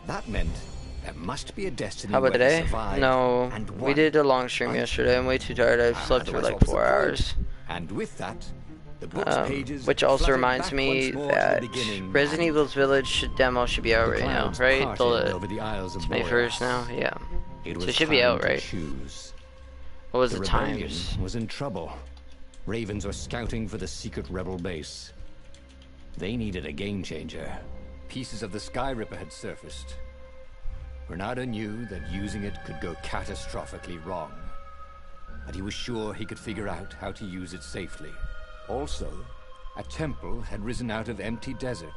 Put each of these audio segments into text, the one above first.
That meant there must be a destiny. How about where he today? survived No, and we won. did a long stream yesterday. I'm way too tired. I've slept for Otherwise, like what was 4 the point? hours. And with that, the book's pages Which also fluttered reminds back me once more to that the beginning, Resident and Evil's Village demo should be out the right now, clouds right? parted over the Isles of It's May 1st now, yeah. It So was it should be time out, to right? choose. What was The the rebellion times? was in trouble. Ravens were scouting for the secret rebel base. They needed a game changer. Pieces of the Sky Ripper had surfaced. Renato knew that using it could go catastrophically wrong, but he was sure he could figure out how to use it safely. Also, a temple had risen out of empty desert.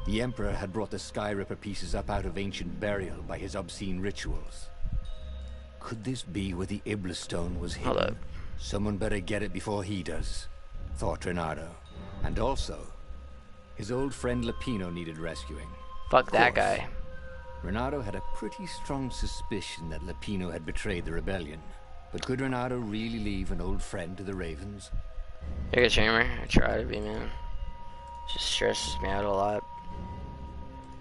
The Emperor had brought the Sky Ripper pieces up out of ancient burial by his obscene rituals. Could this be where the Iblis stone was hidden? Hold up. Someone better get it before he does, thought Renato. And also, his old friend Lapino needed rescuing. Fuck that guy. Renato had a pretty strong suspicion that Lapino had betrayed the rebellion. But could Renato really leave an old friend to the Ravens? You're a good streamer. I try to be, man. Just stresses me out a lot.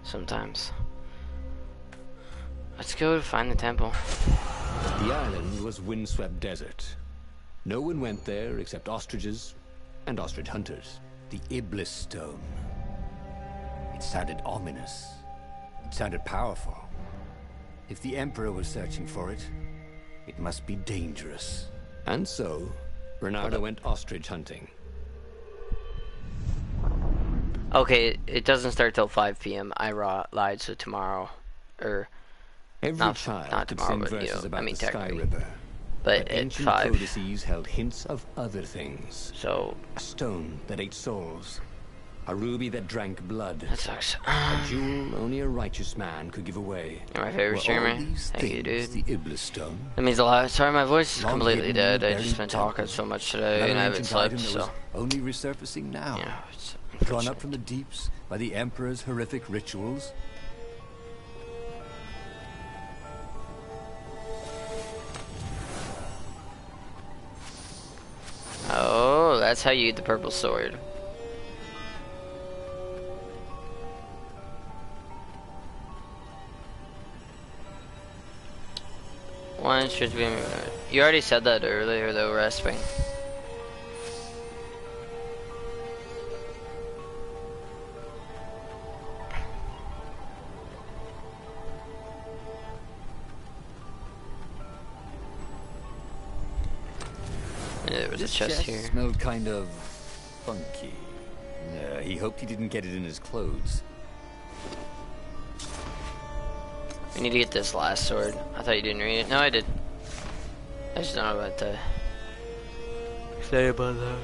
Sometimes. Let's go find the temple. The island was windswept desert. No one went there except ostriches and ostrich hunters. The Iblis stone. It sounded ominous. It sounded powerful. If the Emperor was searching for it, it must be dangerous. And so, Renato went ostrich hunting. Okay, it doesn't start till 5 p.m. I lied, so tomorrow, or Every not child could tomorrow, sing but verses about the Sky technically. Ripper. But at ancient 5. codices held hints of other things. So A stone that ate souls. A ruby that drank blood. that sucks. A jewel only a righteous man could give away. You're my favorite Were streamer. all these Thank you, things dude. the Iblis stone? That means a lot. Sorry, my voice is Long completely hidden, dead. I buried just been talking temples. so much today, Another and I haven't ancient slept, item that so was only resurfacing now. yeah. It's Drawn up unfortunate. from the deeps by the Emperor's horrific rituals. Oh, that's how you eat the purple sword. One should be. You already said that earlier, though, Resping. Yeah, there was a This chest chest here. smelled kind of funky. He hoped he didn't get it in his clothes. We need to get this last sword. I thought you didn't read it. No, I did. I just don't know about the. Excited about that.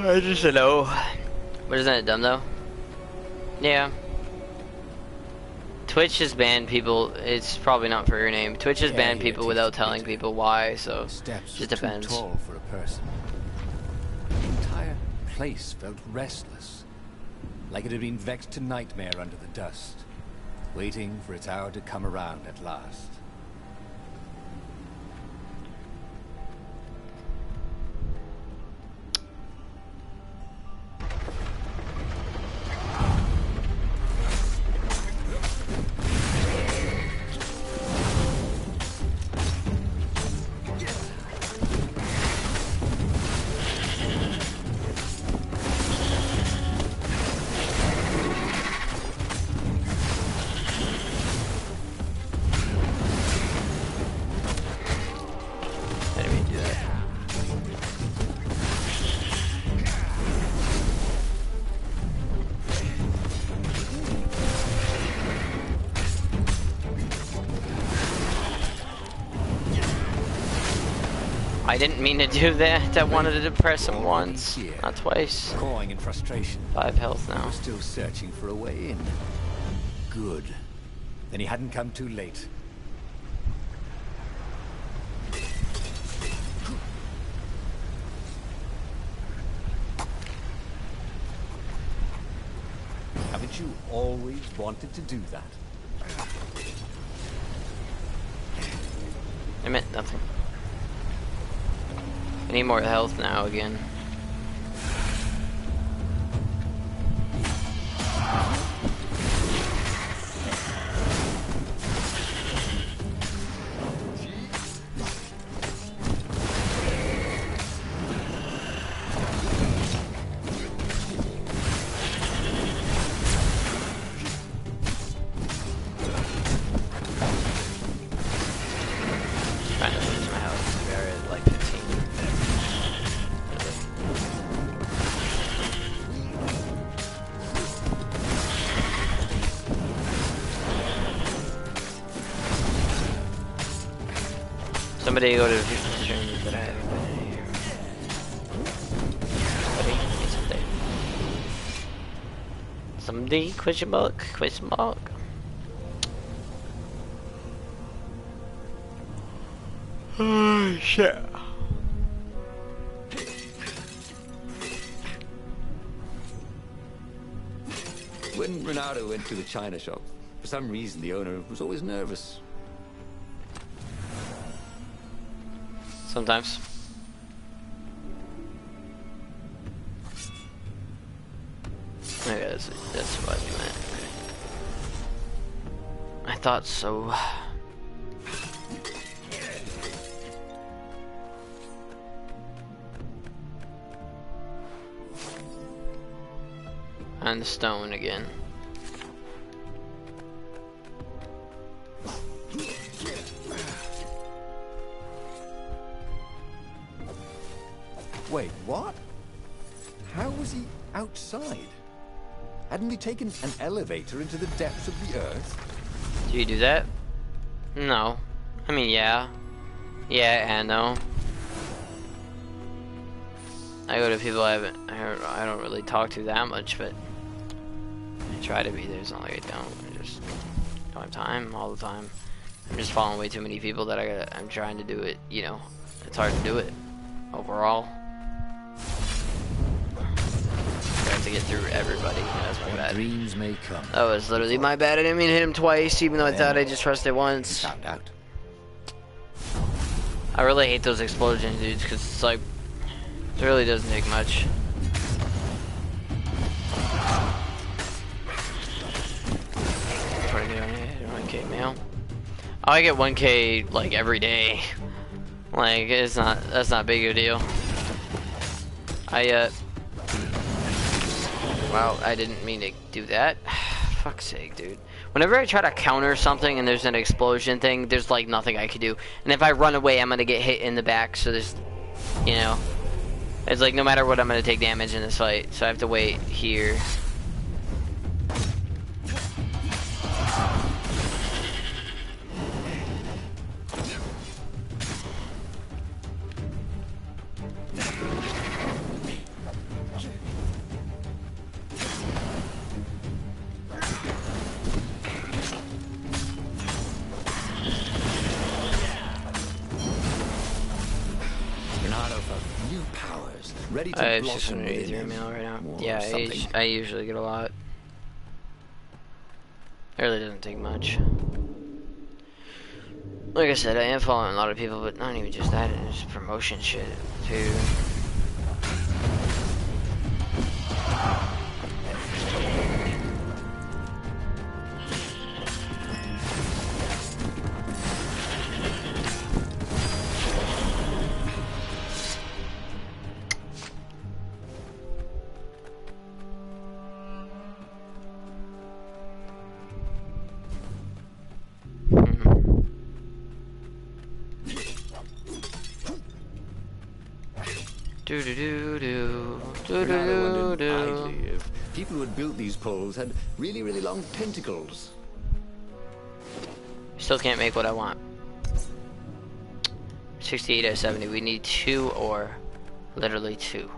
I just know. But isn't it dumb though? Yeah. Twitch has banned people. It's probably not for your name. Twitch has banned people without telling people why. So Steps just were depends. too tall for a person. The entire place felt restless, like it had been vexed to nightmare under the dust, waiting for its hour to come around at last. I didn't mean to do that. I didn't mean to do that. I wanted to press him once, not twice. Cawing in frustration. 5 health He now. was still searching for a way in. Good. Then he hadn't come too late. Haven't you always wanted to do that? I meant nothing. I need more health now again. Somebody go to the future streams that I haven't been in here. Somebody? Somebody? Question mark? Question mark? Oh, shit. When Renato went to the china shop, for some reason the owner was always nervous. Sometimes. Maybe that's what you meant. I thought so. On the stone again. Wait, what? How was he outside? Hadn't we taken an elevator into the depths of the earth? Do you do that? No. I mean, yeah. Yeah and no. I go to people I don't really talk to that much, but I try to be there. It's not like I don't. I just don't have time all the time. I'm just following way too many people that I'm trying to do it, you know. It's hard to do it overall. I have to get through everybody. That's my bad. Dreams may come. That was literally my bad. I didn't mean to hit him twice, even though I thought I just pressed it once. Found out. I really hate those explosions, dudes, because it's like, it really doesn't take much. Trying to get on 1K mail. Oh, I get 1K like every day. Like that's not big of a deal. Wow, I didn't mean to do that. Fuck's sake, dude. Whenever I try to counter something and there's an explosion thing, there's like nothing I can do. And if I run away, I'm gonna get hit in the back. So there's, you know, it's like no matter what, I'm gonna take damage in this fight. So I have to wait here. Ready to I have 683 mail right now. Yeah, I usually get a lot. It really doesn't take much. Like I said, I am following a lot of people, but not even just that, it's promotion shit too. People who had built these poles had really, really long tentacles. Still can't make what I want. 68 out of 70. We need 2 ore. Literally 2.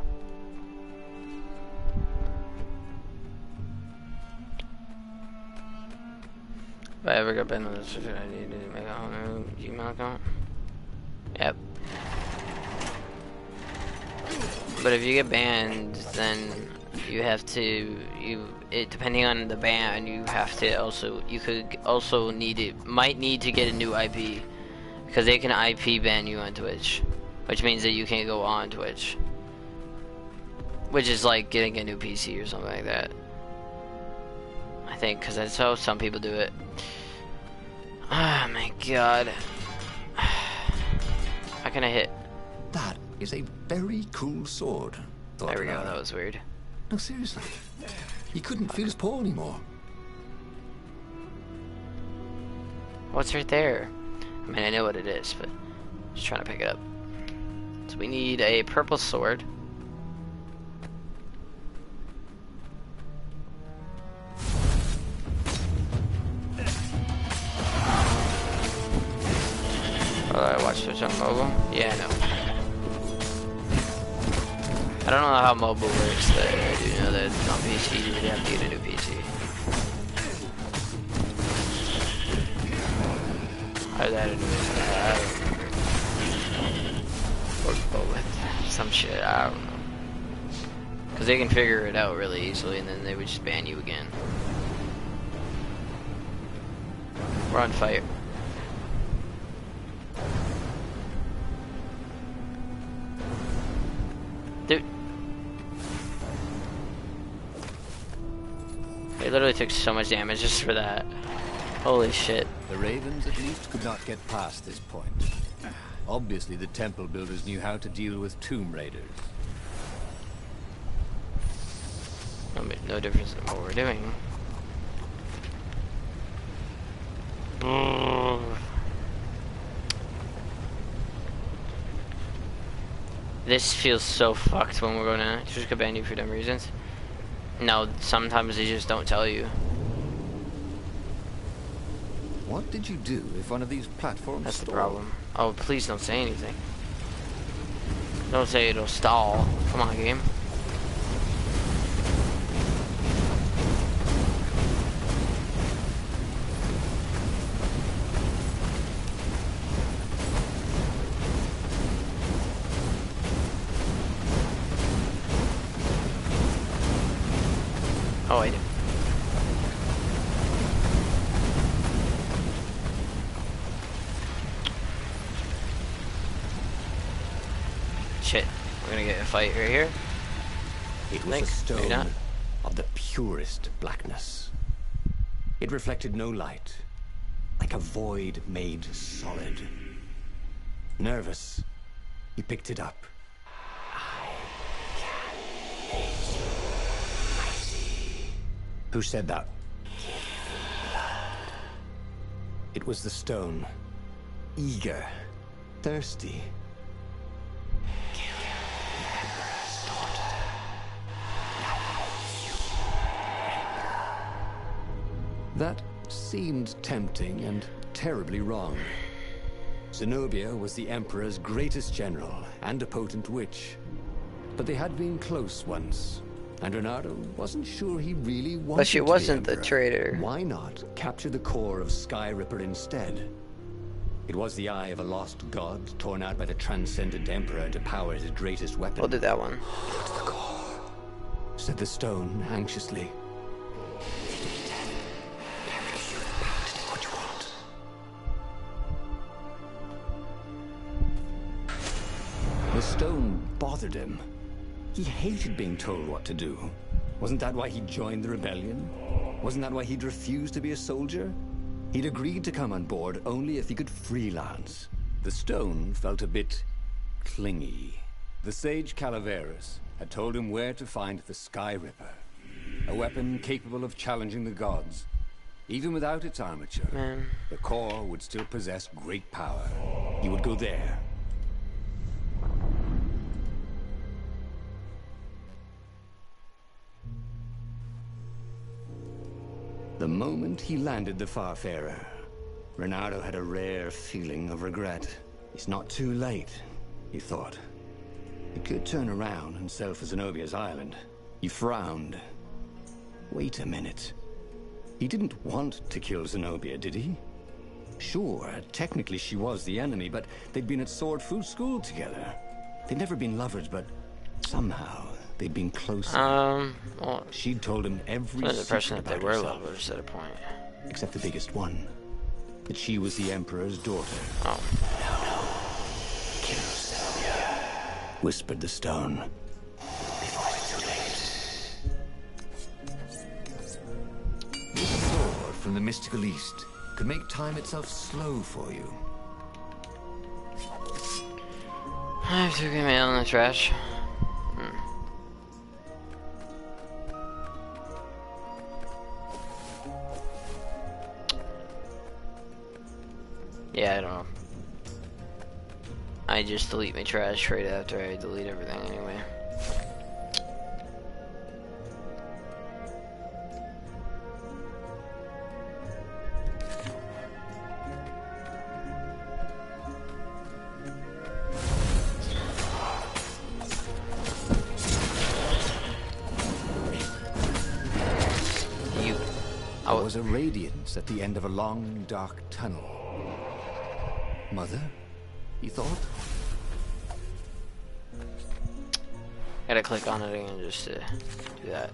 If I ever got banned on this, I need to make a whole new Gmail account. Yep. But if you get banned, then you have to, depending on the ban, you have to also, you could also might need to get a new IP. Because they can IP ban you on Twitch. Which means that you can't go on Twitch. Which is like getting a new PC or something like that. I think, because that's how some people do it. Oh my god. How can I hit? That is a very cool sword. There we go, that was weird. No, seriously. He couldn't feel his paw anymore. What's right there? I mean, I know what it is, but I'm just trying to pick it up. So we need a purple sword. I watch Twitch It's on mobile? Yeah, I know. I don't know how mobile works, but I do know that on PC you would have to get a new PC. Or that or with some shit, I don't know. Because they can figure it out really easily and then they would just ban you again. We're on fire. Dude. They literally took so much damage just for that. Holy shit. The Ravens at least could not get past this point. Obviously the temple builders knew how to deal with tomb raiders. No difference in what we're doing. This feels so fucked when we're gonna just ban you for dumb reasons. No, sometimes they just don't tell you. What did you do if one of these platforms That's stalled? the problem. Oh, please don't say anything. Don't say it'll stall. Come on, game. Oh, I did. Shit, we're gonna get a fight right here. It was a stone of the purest blackness. It reflected no light, like a void made solid. Nervous, he picked it up. Who said that? It was the stone. Eager. Thirsty. That seemed tempting and terribly wrong. Zenobia was the Emperor's greatest general and a potent witch. But they had been close once. And Renato wasn't sure he really wanted But she to be wasn't the Emperor. traitor. Why not capture the core of Sky Ripper instead? It was the eye of a lost god torn out by the transcendent Emperor to power his greatest weapon. We'll do that one. Go to the core, said the stone anxiously. What you want? The stone bothered him. He hated being told what to do. Wasn't that why he joined the rebellion? Wasn't that why he'd refused to be a soldier? He'd agreed to come on board only if he could freelance. The stone felt a bit clingy. The sage Calaveras had told him where to find the Sky Ripper, a weapon capable of challenging the gods. Even without its armature, the core would still possess great power. He would go there. The moment he landed the Farfarer, Renato had a rare feeling of regret. It's not too late, he thought. He could turn around and sail for Zenobia's island. He frowned. Wait a minute. He didn't want to kill Zenobia, did he? Sure, technically she was the enemy, but they'd been at Sword Food School together. They'd never been lovers, but somehow they'd been closer. Well, She'd told him every the impression secret that they about were herself, lovers at a point. except the biggest one. That she was the Emperor's daughter. Oh. No. Kill Zenobia, whispered the stone. Before it's too late. This sword from the mystical East could make time itself slow for you. I have to get mail in the trash. Yeah, I don't know. I just delete my trash right after I delete everything anyway. There was a radiance at the end of a long, dark tunnel. Mother, he thought? Gotta click on it again just to do that.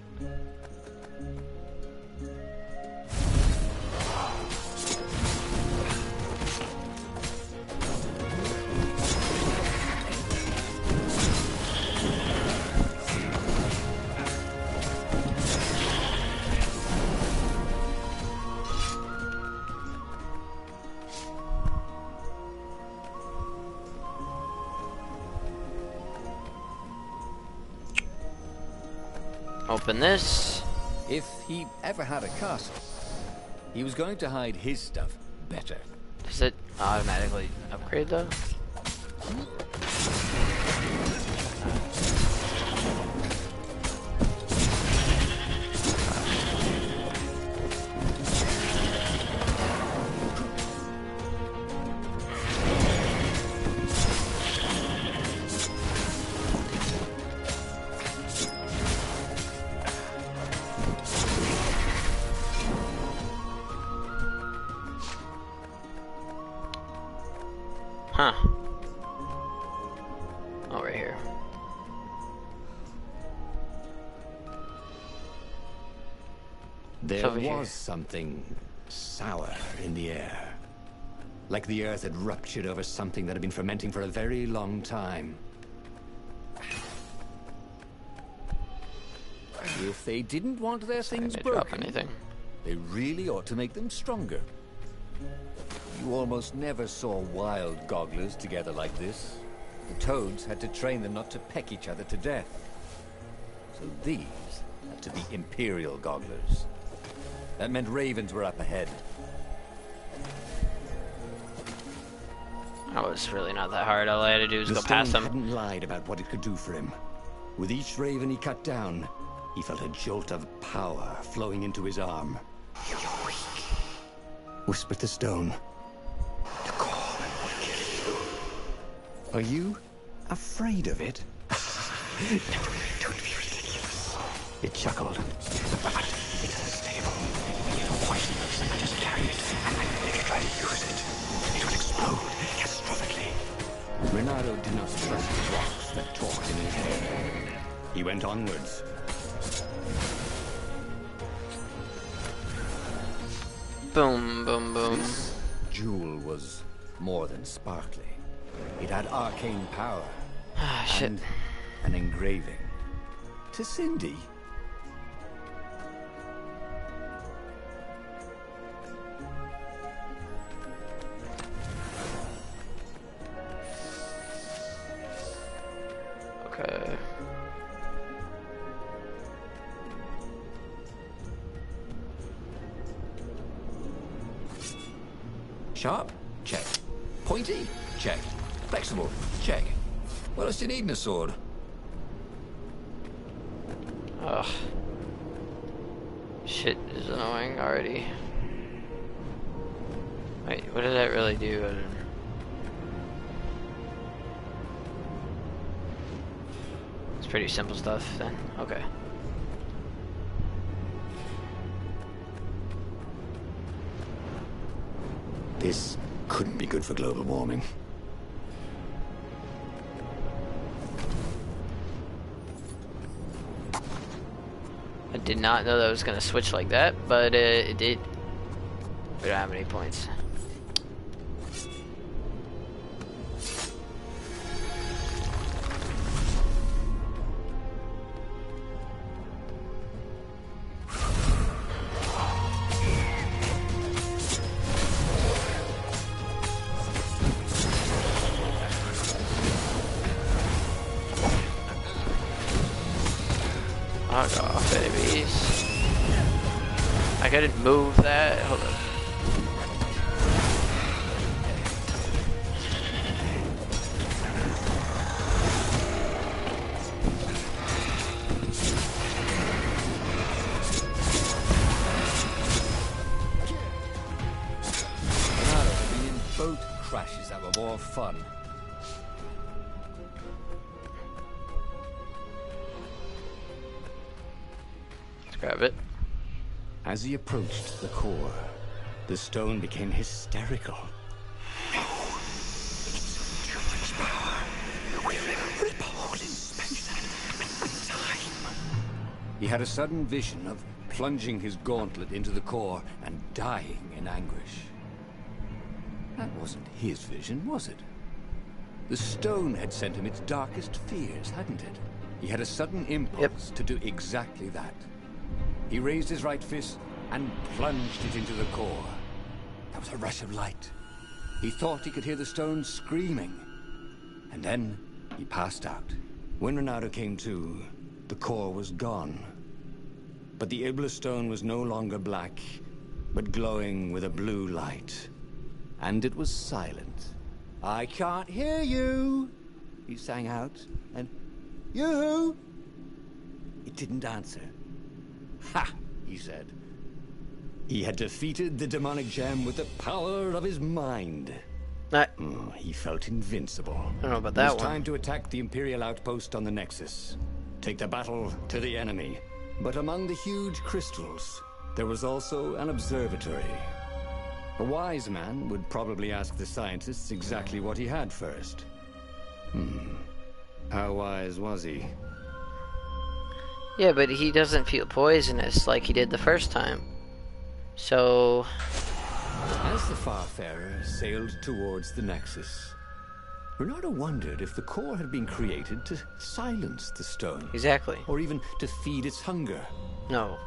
Open this. If he ever had a castle, he was going to hide his stuff better. Does it automatically upgrade though? Huh. Oh, right here. There was something sour in the air. Like the earth had ruptured over something that had been fermenting for a very long time. If they didn't want their things broken, they really ought to make them stronger. You almost never saw wild gogglers together like this. The toads had to train them not to peck each other to death. So these had to be imperial gogglers. That meant ravens were up ahead. Oh, it's really not that hard. All I had to do was go past them. The stone hadn't lied about what it could do for him. With each raven he cut down, he felt a jolt of power flowing into his arm. "You're weak," whispered the stone. "The call will kill you." Are you afraid of it? Don't be ridiculous. It chuckled. But it's unstable. You're poisonous. I just carry it. And if you try to use it, it will explode catastrophically. Renato did not trust the rocks that talked in his head. He went onwards. Boom, boom, boom. This jewel was more than sparkly. It had arcane power. Ah, shit. And an engraving. To Cindy. Okay. Sharp? Check. Pointy? Check. Flexible? Check. What else do you need in a sword? Ugh. Shit is annoying already. Wait, what does that really do? I don't know. It's pretty simple stuff then. Okay. This couldn't be good for global warming. I did not know that was gonna switch like that, but it did. We don't have any points. Knock off, babies. I couldn't move that. Hold on. I've been in boat crashes that were more fun. Let's grab it. As he approached the core, the stone became hysterical. No, it's too much power. We'll rip a hole in space and time. He had a sudden vision of plunging his gauntlet into the core and dying in anguish. That wasn't his vision, was it? The stone had sent him its darkest fears, hadn't it? He had a sudden impulse to do exactly that. He raised his right fist and plunged it into the core. There was a rush of light. He thought he could hear the stone screaming. And then he passed out. When Renato came to, the core was gone. But the Iblis stone was no longer black, but glowing with a blue light. And it was silent. "I can't hear you," he sang out. And, "You?" It didn't answer. "Ha!" he said. He had defeated the demonic gem with the power of his mind. He felt invincible. I don't know about that one. It was time to attack the Imperial outpost on the Nexus. Take the battle to the enemy. But among the huge crystals, there was also an observatory. A wise man would probably ask the scientists exactly what he had first. How wise was he? Yeah, but he doesn't feel poisonous like he did the first time. So... As the Farfarer sailed towards the Nexus, Renato wondered if the core had been created to silence the stone. Exactly. Or even to feed its hunger. No.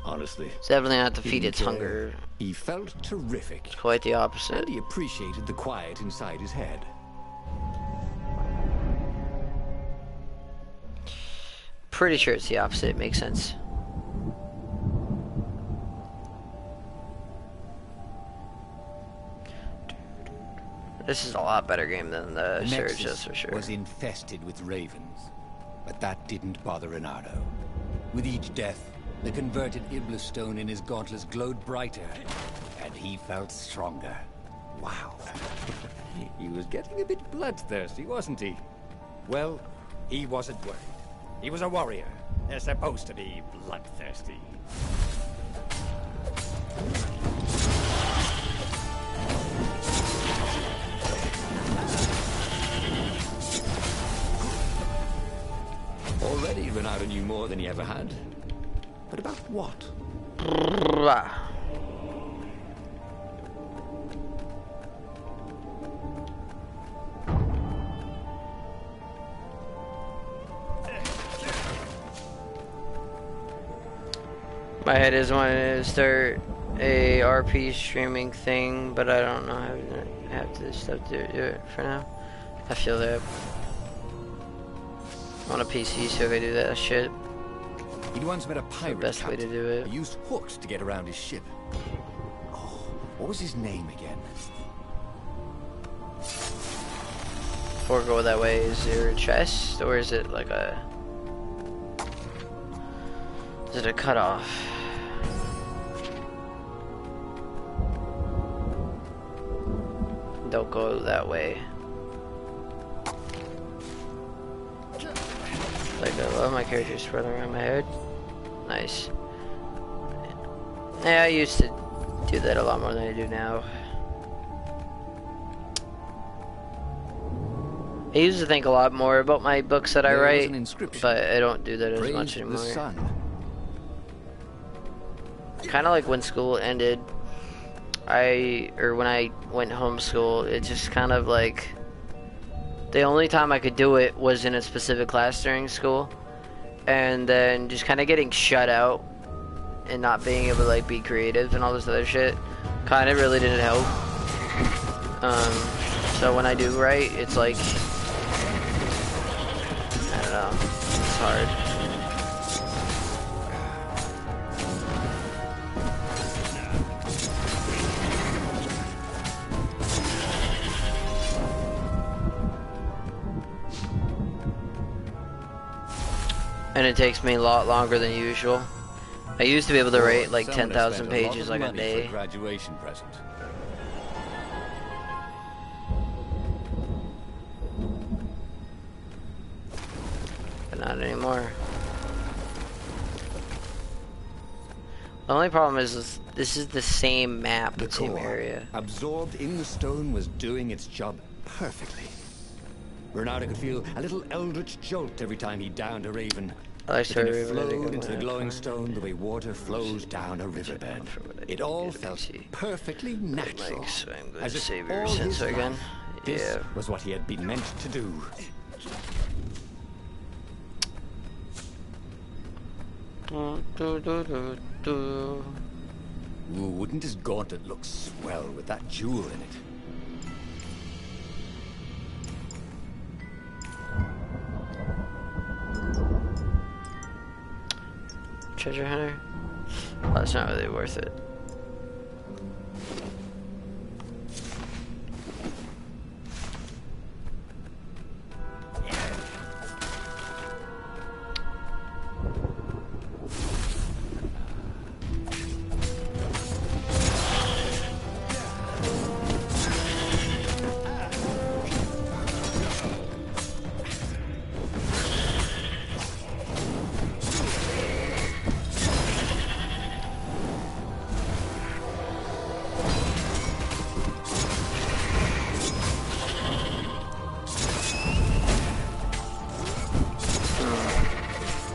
Honestly. It's definitely not to feed he its didn't hunger. He felt terrific. Quite the opposite. And he appreciated the quiet inside his head. Pretty sure it's the opposite. It makes sense. This is a lot better game than the Surge, that's for sure. Was infested with ravens, but that didn't bother Renato. With each death, the converted Iblis stone in his gauntlets glowed brighter, and he felt stronger. Wow. He was getting a bit bloodthirsty, wasn't he? Well, he wasn't worried. He was a warrior. They're supposed to be bloodthirsty. Already, Renato knew more than he ever had. But about what? My head is wanting to start a RP streaming thing, but I don't know how to have this stuff to do it for now. I feel that. On a PC, so I could do that shit. He'd once met a pirate. The best way to do it. He used hooks to get around his ship. Oh, what was his name again? Before I go that way, is there a chest, or is it like a... Is it a cutoff? Don't go that way. Like I love my character spreading around my head. Nice. Yeah, I used to do that a lot more than I do now. I used to think a lot more about my books that I write, but I don't do that as much anymore. Kind of like when school ended, when I went homeschool, it just kind of like, the only time I could do it was in a specific class during school, and then just kind of getting shut out and not being able to like be creative and all this other shit kind of really didn't help. So when I do write, it's like, I don't know, it's hard. And it takes me a lot longer than usual. I used to be able to write like 10,000 pages like a day. Graduation present. But not anymore. The only problem is this is the same map, The same core, area. absorbed in the stone, was doing its job perfectly. Bernardo could feel a little eldritch jolt every time he downed a raven. I like The thing Raven, flowed into the glowing stone the way water flows down a riverbed. It all felt perfectly natural. So I'm going As to if save your all his sensor again. life, this Yeah. was what he had been meant to do. Ooh, wouldn't his gauntlet look swell with that jewel in it? Treasure hunter? Oh, that's not really worth it.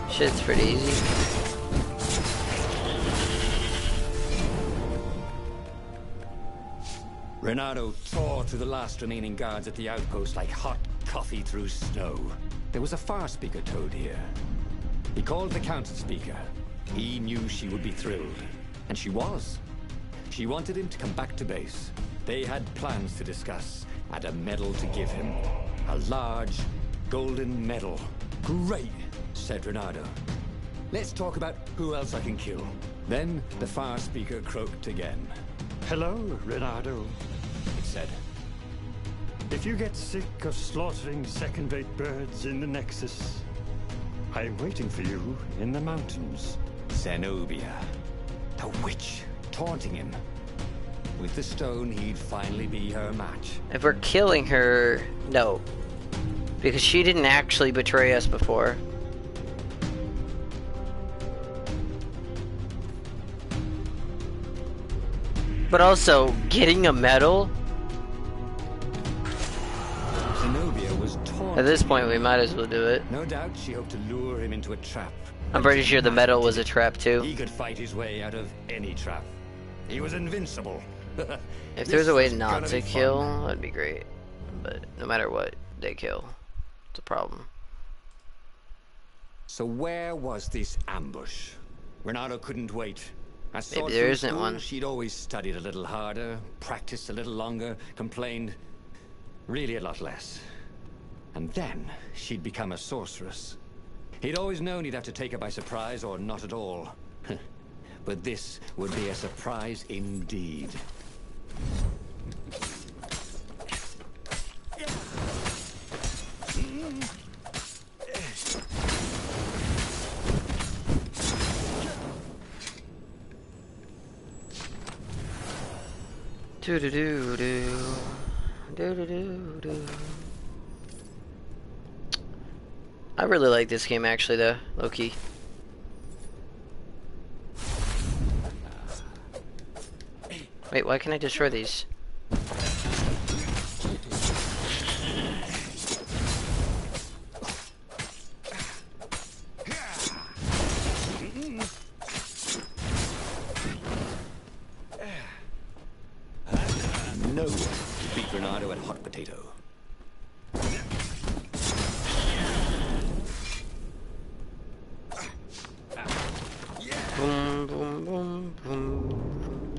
Shit's pretty easy. Renato tore through the last remaining guards at the outpost like hot coffee through snow. There was a far speaker toad here. He called the council speaker. He knew she would be thrilled. And she was. She wanted him to come back to base. They had plans to discuss and a medal to give him. A large, golden medal. Great, said Renato. Let's talk about who else I can kill. Then the far speaker croaked again. Hello, Renato. It said, If you get sick of slaughtering second-rate birds in the Nexus, I'm waiting for you in the mountains. Zenobia, the witch, taunting him. With the stone, he'd finally be her match. If we're killing her, no. Because she didn't actually betray us before. But also, getting a medal? Zenobia was taunting At this point, him. we might as well do it. No doubt she hoped to lure him into a trap. I'm pretty sure the medal was a trap too. He could fight his way out of any trap. He was invincible. If there's a way This was not gonna to be fun. kill, that'd be great. But no matter what, they kill. It's a problem. So where was this ambush? Renato couldn't wait. I saw Maybe there through isn't school, one. She'd always studied a little harder, practiced a little longer, complained really a lot less. And then she'd become a sorceress. He'd always known he'd have to take her by surprise or not at all. But this would be a surprise indeed. Do do do do. Do do do do. I really like this game actually though, low key. Wait, why can't I destroy these? No one could beat Renato at hot potato. Boom, boom, boom, boom.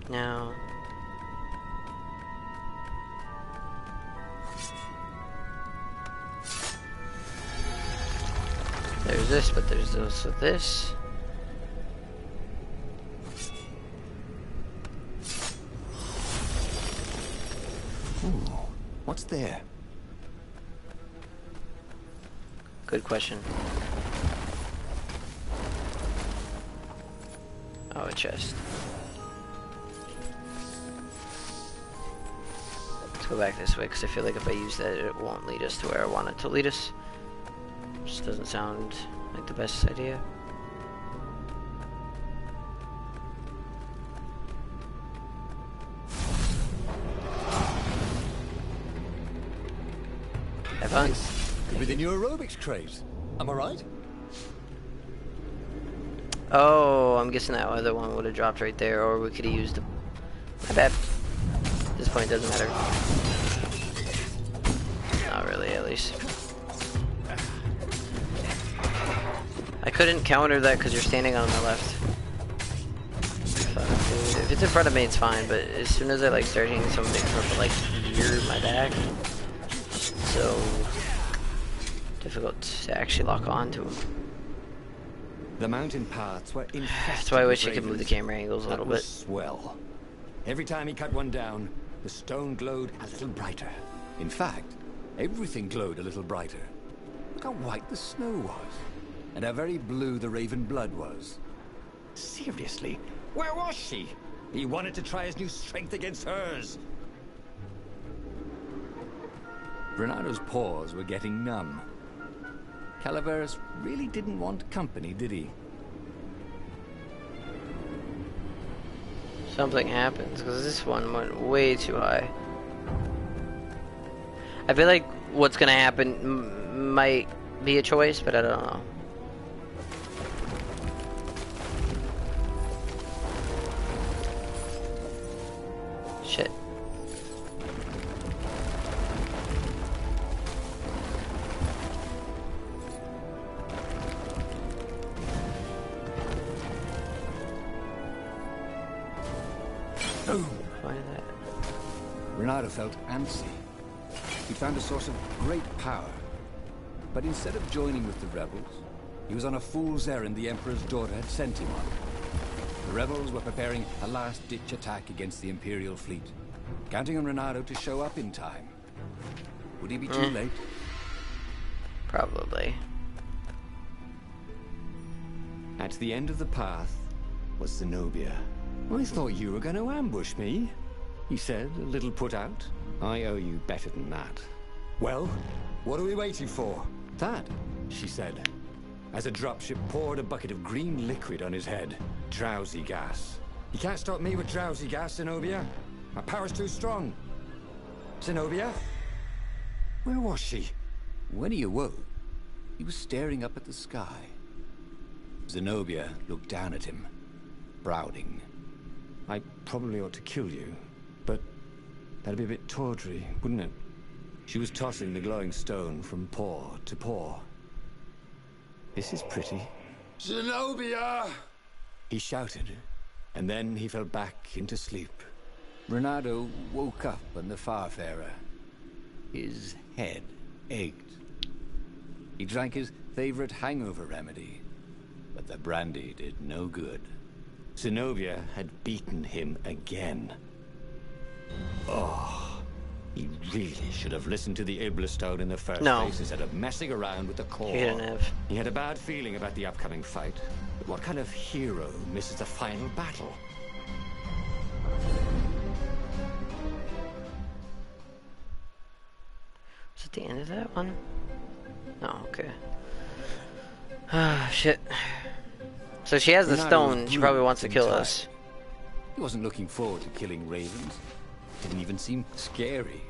Now, there's this, but there's also this. Ooh, what's there? Good question. Oh, a chest. go back this way because I feel like if I use that, it won't lead us to where I want it to lead us. Just doesn't sound like the best idea. Have fun. Could be the new aerobics craze. Am I right? Oh, I'm guessing that other one would have dropped right there, or we could have used them. My bad. At this point, it doesn't matter. Not really, at least. I couldn't counter that because you're standing on my left. Fuck, dude. If it's in front of me, it's fine, but as soon as I like start hitting something from like near my back, so difficult to actually lock on to him. The mountain paths were infested. That's why I wish I with could move the ravens. camera angles a little That was bit. swell. Every time he cut one down, the stone glowed a little brighter. In fact, everything glowed a little brighter. Look how white the snow was, and how very blue the raven blood was. Seriously, where was she? He wanted to try his new strength against hers. Renado's paws were getting numb. Calaveras really didn't want company, did he? Something happens because this one went way too high. I feel like what's gonna happen might be a choice, but I don't know. Shit. Boom! Why did that? Renado felt antsy. He found a source of great power. But instead of joining with the rebels, he was on a fool's errand the Emperor's daughter had sent him on. The rebels were preparing a last-ditch attack against the Imperial fleet, counting on Renado to show up in time. Would he be too late? Probably. At the end of the path was Zenobia. I thought you were going to ambush me, he said, a little put out. I owe you better than that. Well, what are we waiting for? That, she said, as a dropship poured a bucket of green liquid on his head. Drowsy gas. You can't stop me with drowsy gas, Zenobia. My power's too strong. Zenobia? Where was she? When he awoke, he was staring up at the sky. Zenobia looked down at him, frowning. I probably ought to kill you, but that'd be a bit tawdry, wouldn't it? She was tossing the glowing stone from paw to paw. This is pretty. Zenobia! He shouted, and then he fell back into sleep. Renado woke up on the Farfarer. His head ached. He drank his favorite hangover remedy, but the brandy did no good. Zenobia had beaten him again. Oh, he really should have listened to the Iblastone in the first place instead of messing around with the core. He didn't have. He had a bad feeling about the upcoming fight. But what kind of hero misses the final battle? Was it the end of that one? No, okay. Ah, shit. So she has the stone, she probably wants to kill us. He wasn't looking forward to killing ravens. It didn't even seem scary.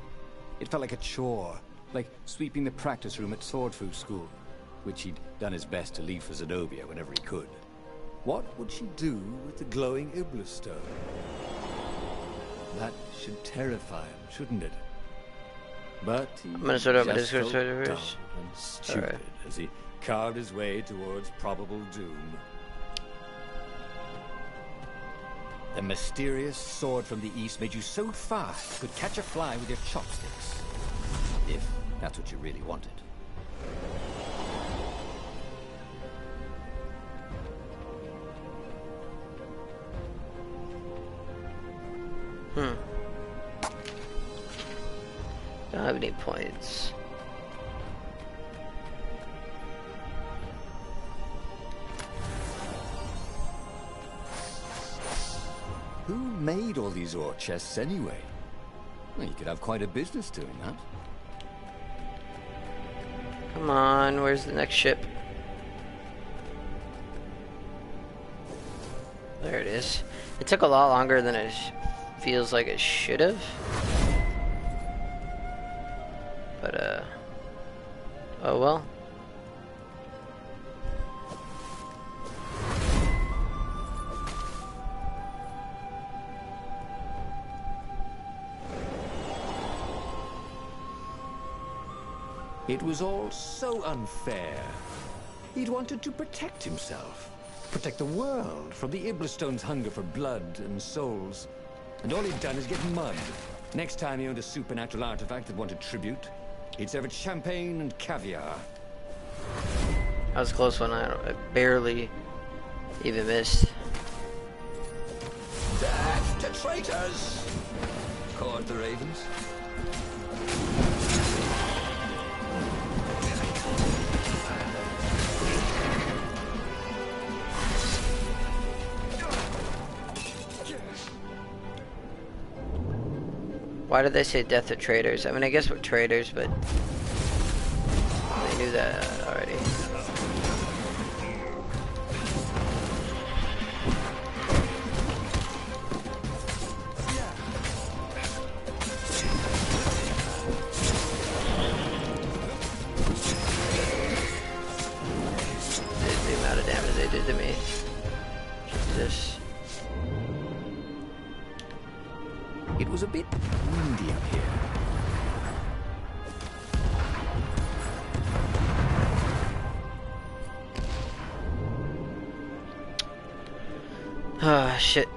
It felt like a chore, like sweeping the practice room at Swordfu School, which he'd done his best to leave for Zenobia whenever he could. What would she do with the glowing Iblastone? That should terrify him, shouldn't it? But he I'm gonna start out my just Discord felt servers. dumb and stupid as he carved his way towards probable doom. The mysterious sword from the east made you so fast you could catch a fly with your chopsticks. If that's what you really wanted. Don't have any points. Who made all these ore chests anyway? Well, you could have quite a business doing that. Come on, where's the next ship? There it is. It took a lot longer than it feels like it should have. But, oh well. It was all so unfair. He'd wanted to protect himself. Protect the world from the Iblestone's hunger for blood and souls. And all he'd done is get mugged. Next time he owned a supernatural artifact that wanted tribute, he'd serve it champagne and caviar. I was close when I barely even missed. Death to traitors! Caught the ravens. Why did they say death to traitors? I mean, I guess we're traitors, but they knew that already. The amount of damage they did to me. Jesus. It was a bit windy up here. Ah, shit.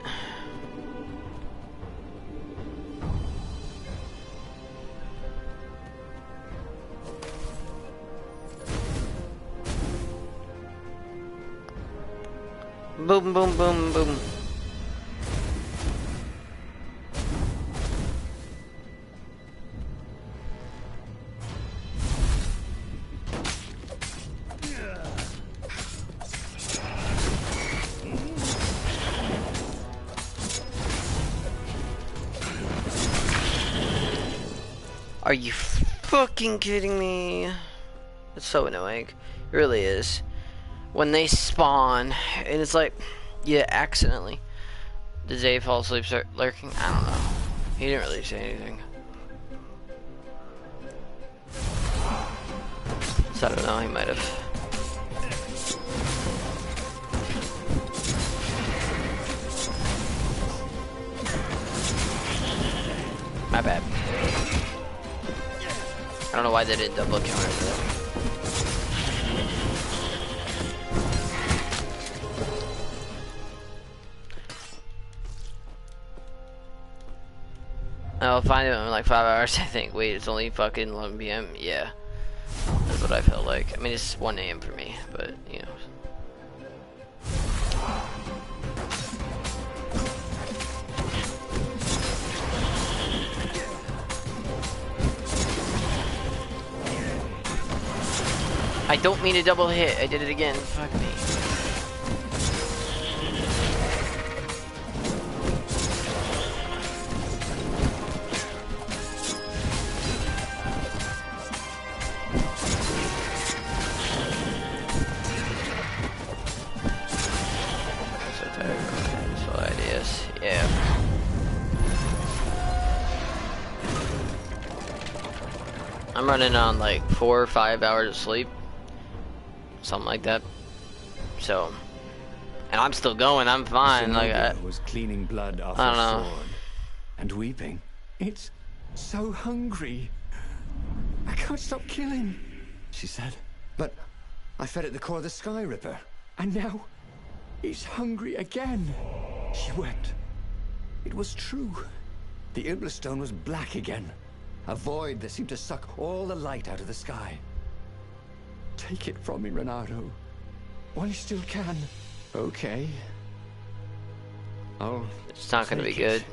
Boom, boom, boom, boom. Are you fucking kidding me? It's so annoying. It really is. When they spawn, and it's like, yeah, accidentally. Did Zay fall asleep, start lurking? I don't know. He didn't really say anything. So I don't know, he might have. My bad. I don't know why they did double counter though. I'll find it in like 5 hours, I think. Wait, it's only fucking 11 PM? Yeah. That's what I felt like. I mean, it's 1 AM for me, but, you know. I don't mean to double hit. I did it again. Fuck me. So tired. So ideas. Yeah. I'm running on like 4 or 5 hours of sleep. Something like that. So, and I'm still going. I'm fine. Like I was cleaning blood off I her don't know. sword and weeping. It's so hungry. I can't stop killing, she said. But I fed it the core of the Sky Ripper, and now he's hungry again. She wept. It was true. The Iblestone was black again, a void that seemed to suck all the light out of the sky. Take it from me, Renato, while you still can. Okay. Oh, It's not gonna be take it, good.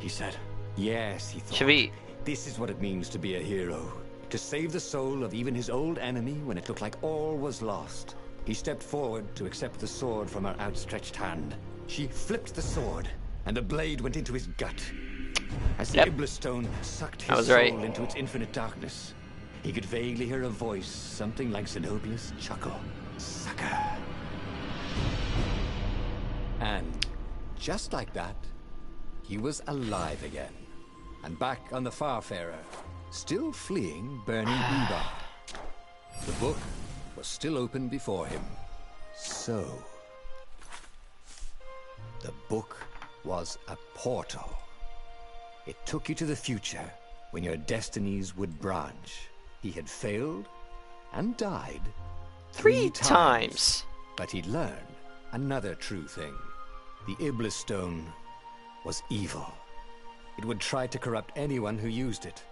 he said. Yes, he thought. Should be. This is what it means to be a hero. To save the soul of even his old enemy when it looked like all was lost. He stepped forward to accept the sword from her outstretched hand. She flipped the sword, and the blade went into his gut. As the Yep. Iblistone sucked I his was soul right. into its infinite darkness, he could vaguely hear a voice, something like Zenobia's chuckle. Sucker. And just like that, he was alive again, and back on the Farfarer, still fleeing burning Ubar. The book was still open before him. So, the book was a portal. It took you to the future, when your destinies would branch. He had failed and died Three times. but he'd learn another true thing. The Iblistone was evil. It would try to corrupt anyone who used it.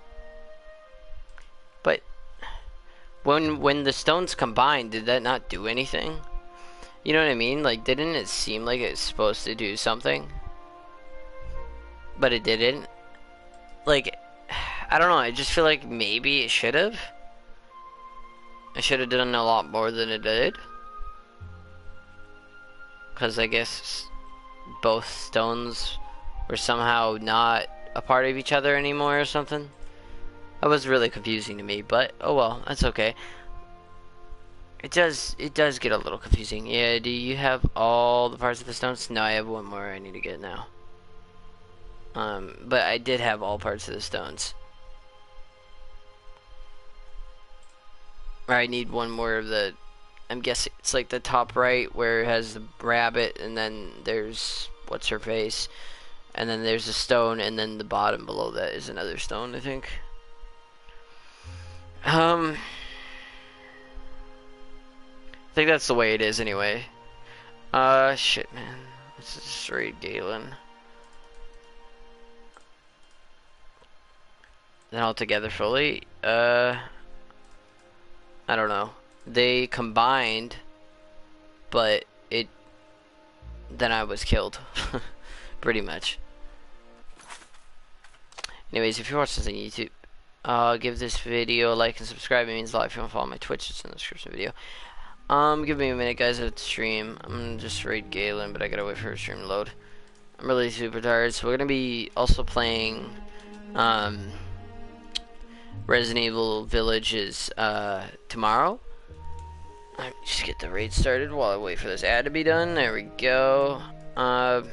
But when the stones combined, did that not do anything? You know what I mean? Like, didn't it seem like it's supposed to do something? But it didn't. Like, I don't know. I just feel like maybe it should have. I should have done a lot more than it did. Because I guess both stones were somehow not a part of each other anymore or something. That was really confusing to me, but oh well, that's okay. It does get a little confusing. Yeah, do you have all the parts of the stones? No, I have one more I need to get now. But I did have all parts of the stones. I need one more of the, I'm guessing it's like the top right where it has the rabbit, and then there's what's her face, and then there's a stone, and then the bottom below that is another stone, I think. I think that's the way it is anyway. Shit, man. Let's just raid Galen. Then all together fully. I don't know. They combined, but then I was killed. Pretty much. Anyways, if you're watching this on YouTube, give this video a like and subscribe. It means a lot. If you want to follow my Twitch, it's in the description video. Give me a minute, guys, at the stream. I'm gonna just raid Galen, but I gotta wait for her stream to load. I'm really super tired, so we're gonna be also playing, Resident Evil Villages, tomorrow. Let me just get the raid started while I wait for this ad to be done. There we go. Like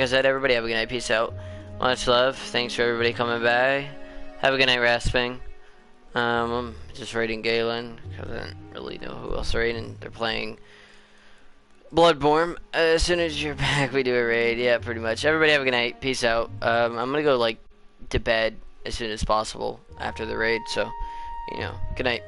I said, everybody have a good night. Peace out. Much love. Thanks for everybody coming by. Have a good night, Rasping. I'm just raiding Galen because I don't really know who else raiding. They're playing Bloodborne. As soon as you're back, we do a raid. Yeah, pretty much. Everybody have a good night. Peace out. I'm gonna go like to bed as soon as possible after the raid. So, you know, good night.